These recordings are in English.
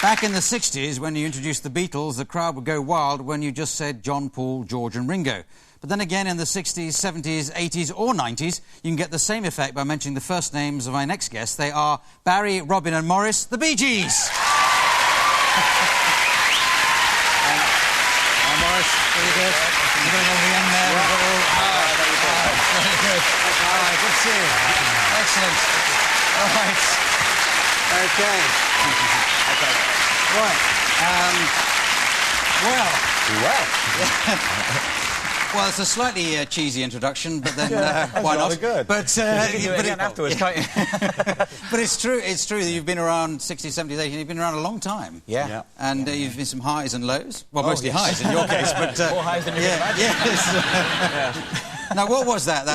Back in the 60s, when you introduced the Beatles, the crowd would go wild when you just said John, Paul, George and Ringo. But then again, in the 60s, 70s, 80s or 90s, you can get the same effect by mentioning the first names of my next guests. They are Barry, Robin and Maurice, the Bee Gees. Maurice, very good. You're going over the end there. Very good. All right, good to see you. Excellent. All right. Okay. Okay. Right. Well, it's a slightly cheesy introduction, but then why not? Good. But you can do it again afterwards, can't you? But it's true that you've been around 60s, 70s, 80s. You've been around a long time. Yeah. And you've been some highs and lows. Well, mostly highs in your case, but more highs than you can imagine. Yes. Now, what was that?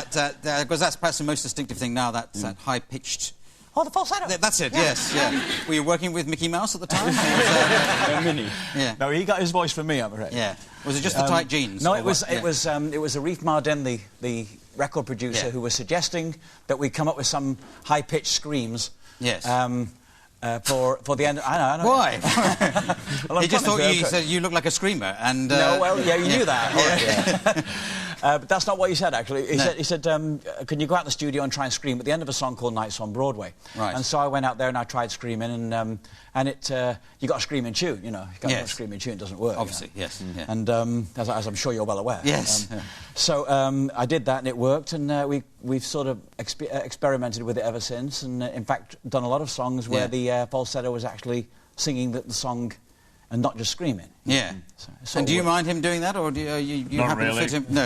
Because that's perhaps the most distinctive thing now. That high-pitched. Oh, the falsetto. That's it. Yes. Yeah. Were you working with Mickey Mouse at the time? Minnie. Yeah. No, he got his voice from me, I'm afraid. Yeah. Was it just the tight jeans? No, it was Arif Mardin, the record producer, who was suggesting that we come up with some high-pitched screams. Yes. For the end. I know. Why? Well, he just thought you said you looked like a screamer, and. No, well, yeah, you knew that. Yeah. But that's not what he said, actually. He said, can you go out in the studio and try and scream at the end of a song called Nights on Broadway? Right. And so I went out there and I tried screaming, and you got a screaming tune, you know. You got a screaming tune, it doesn't work. Obviously, you know? yes. Yeah. And as I'm sure you're well aware. Yes. So I did that and it worked, and we've sort of experimented with it ever since, and in fact done a lot of songs where the falsetto was actually singing the song and not just screaming. Yeah. So and do you mind him doing that, or do you not happy really. to fit him? No.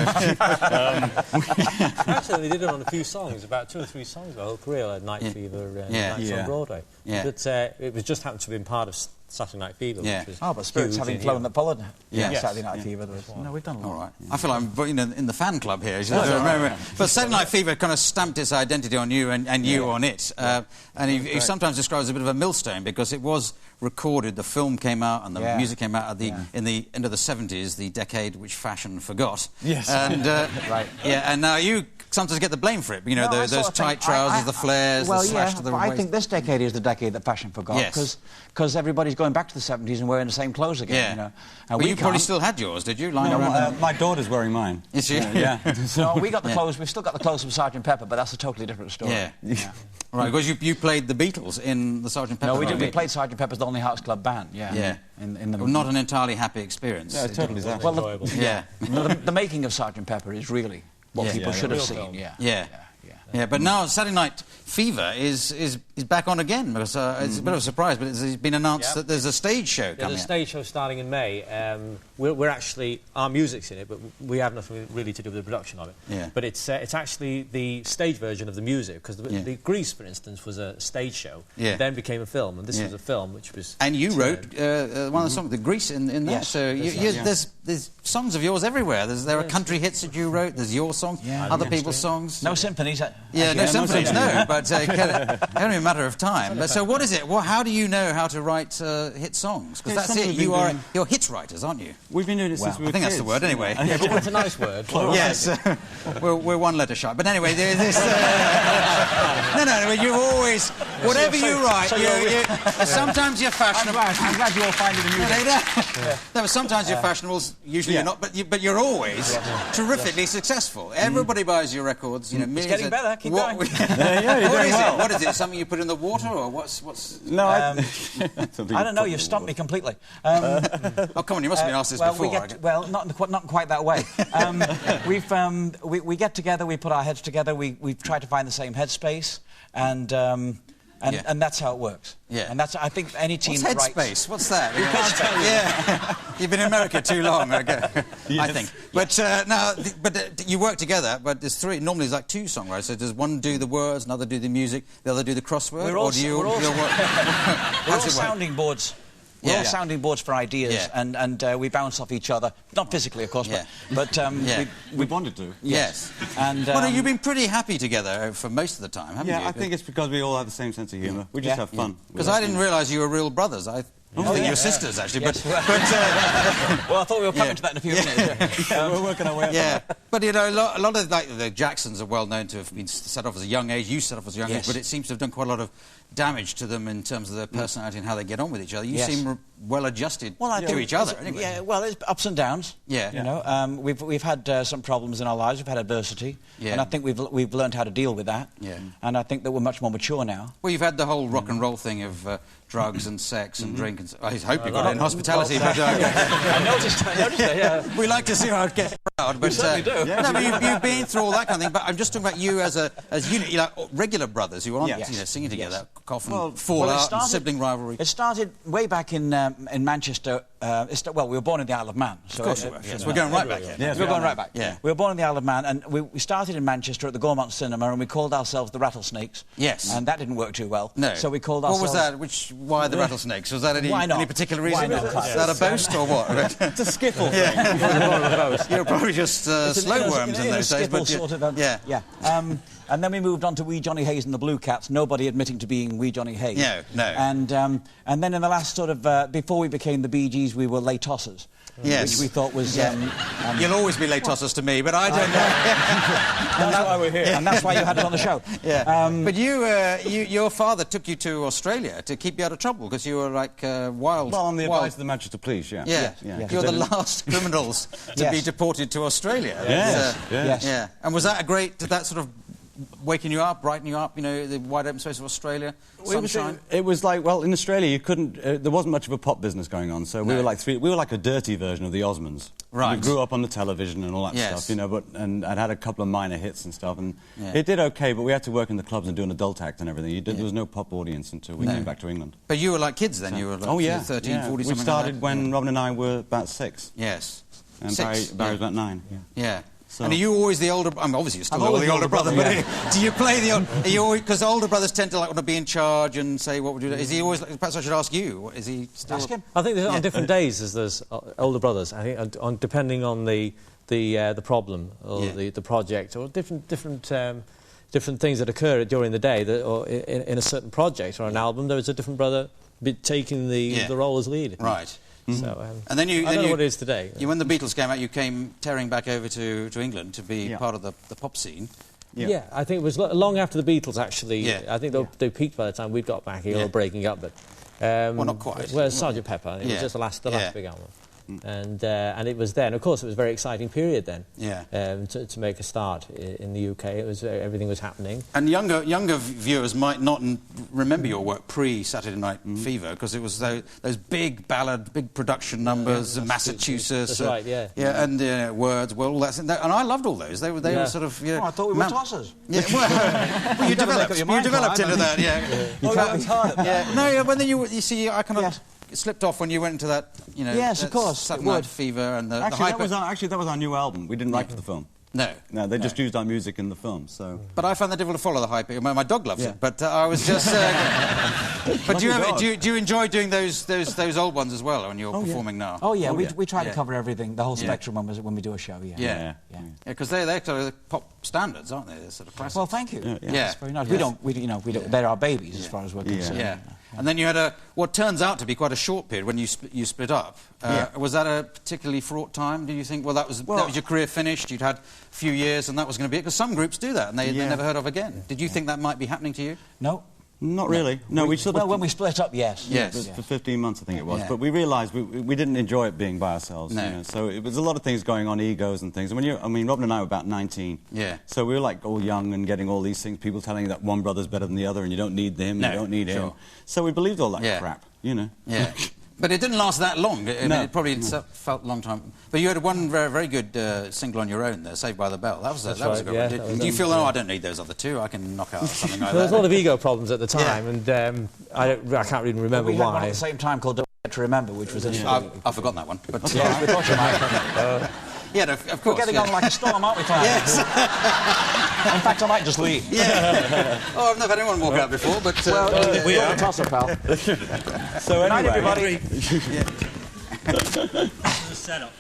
Actually, they did it on a few songs, about 2 or 3 songs, the whole career, like Night Fever and Nights on Broadway. Yeah. But it was just happened to have been part of Saturday Night Fever, which was but Spirits having flown that followed Saturday Night Fever. No, we've done a lot. All right. I feel I'm in the fan club here. But Saturday Night Fever kind of stamped its identity on you and you on it. And he sometimes describes it as a bit of a millstone because it was recorded, the film came out and the music came out in the end of the 70s, the decade which fashion forgot. Yes. And, right. Yeah, and now you sometimes get the blame for it. You know, those tight trousers, the flares, the slash to the waist. I think this decade is the decade that fashion forgot. Because everybody's going back to the 70s and wearing the same clothes again. Yeah. You know? But you probably still had yours, did you? Lying around my daughter's wearing mine. Is she? Yeah. No, we got the clothes. We've still got the clothes from Sgt. Pepper, but that's a totally different story. Yeah. Right, because you played the Beatles in the Sgt. Pepper. No, we did. We played Sgt. Pepper's Lonely Hearts Club Band. Yeah. In the not an entirely happy experience. Yeah, totally. Well, the making of Sgt. Pepper is really what people should have seen. Yeah, but now Saturday Night Fever is back on again because it's a bit of a surprise, but it's been announced that there's a stage show coming. There's a stage show starting in May. We're actually, our music's in it, but we have nothing really to do with the production of it. Yeah. But it's actually the stage version of the music, because the Grease, for instance, was a stage show, then became a film, and this was a film which was... And you wrote one of the songs, the Grease, in there. Yes. So there's songs of yours everywhere. There are country hits that you wrote, there's your songs, other people's songs. No symphonies. Yeah, no symphonies, no, but only a matter of time. But so what is it? Well, how do you know how to write hit songs? Because that's it, you're hit writers, aren't you? We've been doing it since we were I think that's the word, anyway. Yeah, but it's a nice word. Yes, we're one letter shy. But anyway, there's this... No, you always... Whatever you write, sometimes you're fashionable. I'm glad you all find it amusing. No, but sometimes you're fashionable, usually you're not, but you're always terrifically successful. Everybody buys your records, you know, millions. It's getting better, keep going. What is it? Something you put in the water, or what's... No, I don't know, you've stumped me completely. Oh, come on, you must have been asked this before. Not quite that way. We get together, we put our heads together, we try to find the same headspace, and that's how it works. Yeah. And that's, I think, any team that writes... Headspace? What's that? Yeah. You've been in America too long, I think. But you work together, but there's three. Normally there's like 2 songwriters. So does one do the words, another do the music, the other do the crossword? We're all sounding boards. We're all sounding boards for ideas, and we bounce off each other. Not physically, of course, but we wanted to. Yes. And well, you've been pretty happy together for most of the time, haven't you? Yeah, I think it's because we all have the same sense of humour. We just have fun. Because I didn't realise you were real brothers. I think you're sisters, actually. Yes. But well, I thought we were coming to that in a few minutes. We're working our way up. Yeah, but you know, a lot of the Jacksons are well known to have been set off as a young age. You set off as a young age, but it seems to have done quite a lot of damage to them in terms of their personality and how they get on with each other. You seem well adjusted to each other. Anyway. Yeah, well, it's ups and downs. Yeah. You know, we've had some problems in our lives. We've had adversity, and I think we've learned how to deal with that. Yeah. And I think that we're much more mature now. Well, you've had the whole rock and roll thing of drugs and sex and drink. And I hope you got it in hospitality. But, I noticed it. Yeah. We like to see how it gets proud, but we certainly do. No, but you've been through all that kind of thing. But I'm just talking about you as you know, regular brothers who aren't singing together, often fall out, and sibling rivalry. It started way back in Manchester. Well, we were born in the Isle of Man. So of course we were. Yes, we're going right back here. Yes, we're going right back. Yeah. We were born in the Isle of Man, and we started in Manchester at the Gaumont Cinema, and we called ourselves the Rattlesnakes. Yes. And that didn't work too well. No. So we called ourselves... What was that? Why the Rattlesnakes? Was that any particular reason? Why not? Is that a boast or what? It's a skiffle. You were probably just slow worms in those days. But sort of, yeah. And then we moved on to Wee Johnny Hayes and the Blue Cats, nobody admitting to being Wee Johnny Hayes. No. And then in the last sort of... before we became the Bee Gees, we were late tossers. Yes. Which we thought was... You'll always be late tossers to me, but I don't know. And that's why we're here. And that's why you had us on the show. Yeah. But your father took you to Australia to keep you out of trouble because you were like wild... Well, on the advice of the Manchester Police, yeah. Yeah. You're the last criminals to be deported to Australia. Yes. Yeah. And was that did that sort of waking you up, brightening you up, you know, the wide open space of Australia, sunshine? It was like, well, in Australia you couldn't, there wasn't much of a pop business going on, so we were like a dirty version of the Osmonds. Right. We grew up on the television and all that stuff, you know, and I'd had a couple of minor hits and stuff, and it did okay, but we had to work in the clubs and do an adult act and everything. There was no pop audience until we came back to England. But you were like kids then, you were like 13, 14, we started when Robin and I were about 6. Yes. And Barry was about 9. Yeah. So. And are you always the older... obviously you're still the older brother, but do you play the... Are you always... Because older brothers tend to want to be in charge and say, what would you do? Is he always... Perhaps I should ask you. Is he still... Ask him. I think on different days there's older brothers. I think depending on the problem or the project or different things that occur during the day or in a certain project or an album, there is a different brother taking the role as lead. Right. So, and then I don't know what it is today. When the Beatles came out, you came tearing back over to England to be part of the pop scene. Yeah, I think it was long after the Beatles, actually. Yeah. I think they peaked by the time we'd got back here, or breaking up. But, well, not quite. Well, Sgt. Pepper. It was just the last big album. And it was then, of course, it was a very exciting period then. Yeah. To make a start in the UK, it was everything was happening. And younger viewers might not remember your work pre-Saturday Night Fever because it was those big ballad, big production numbers, Massachusetts. That's right. Yeah. Yeah, and words, well, all that, and I loved all those. They were sort of. Oh, I thought we were tossers. Yeah. Well, you developed into that. Yeah. No, but then you see, I kind of. It slipped off when you went into that, you know... Yes, of course. Saturday Night Fever and the Actually, that was our new album. We didn't write for the film. No. No, they just used our music in the film, so... But I found that difficult to follow the hype. My dog loves it, but I was just... But do you enjoy doing those old ones as well when you're performing now? Oh, yeah, we try to cover everything, the whole spectrum when we do a show, Yeah, because they're sort of pop standards, aren't they? They're sort of classics. Well, thank you. Yeah. That's very nice. We don't, they're our babies as far as we're concerned. Yeah. And then you had what turns out to be quite a short period when you split up. Was that a particularly fraught time? Did you think, that was your career finished, you'd had a few years and that was going to be it? Because some groups do that and they're never heard of again. Did you think that might be happening to you? No. Not really. No, we sort of... Well, when we split up, yes. For 15 months, I think it was. But we realised we didn't enjoy it being by ourselves. No. You know? So it was a lot of things going on, egos and things. And Robin and I were about 19. Yeah. So we were like all young and getting all these things, people telling you that one brother's better than the other and you don't need them, you don't need him. So we believed all that crap, you know. Yeah. But it didn't last that long. I mean, it probably felt a long time. But you had one very, very good single on your own there, Saved by the Bell. That was a good one. Do you feel, I don't need those other two, I can knock out something like that? There was a lot of ego problems at the time, and I can't even remember why. We had one why. at the same time called Don't Forget to Remember, which was I've forgotten that one. But yes, we thought you might. Yeah, no, of course. We're getting on like a storm, aren't we, Clive? Yes. In fact, I might just leave. Yeah. Oh, I've never had anyone walk out before, but... we are a tosser, pal. So anyway... Night, everybody. This is a setup.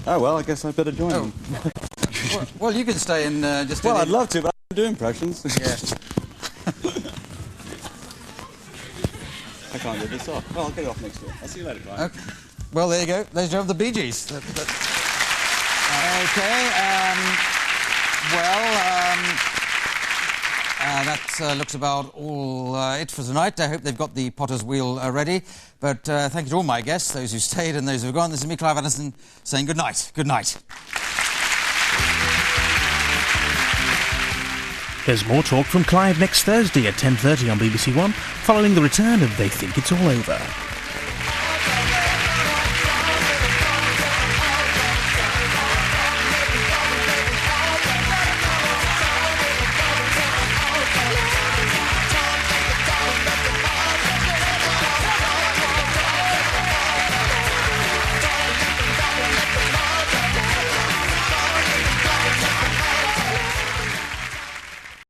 Oh, well, I guess I better join them. Well, you can stay and just... Well, I'd love to, but I don't do impressions. Yeah. I can't get this off. Well, I'll get it off next year. I'll see you later, Clive. Okay. Well, there you go. Ladies and gentlemen, the Bee Gees. That looks about all it for tonight. I hope they've got the potter's wheel ready. But thank you to all my guests, those who stayed and those who have gone. This is me, Clive Anderson, saying good night. Good night. There's more talk from Clive next Thursday at 10:30 on BBC One, following the return of They Think It's All Over.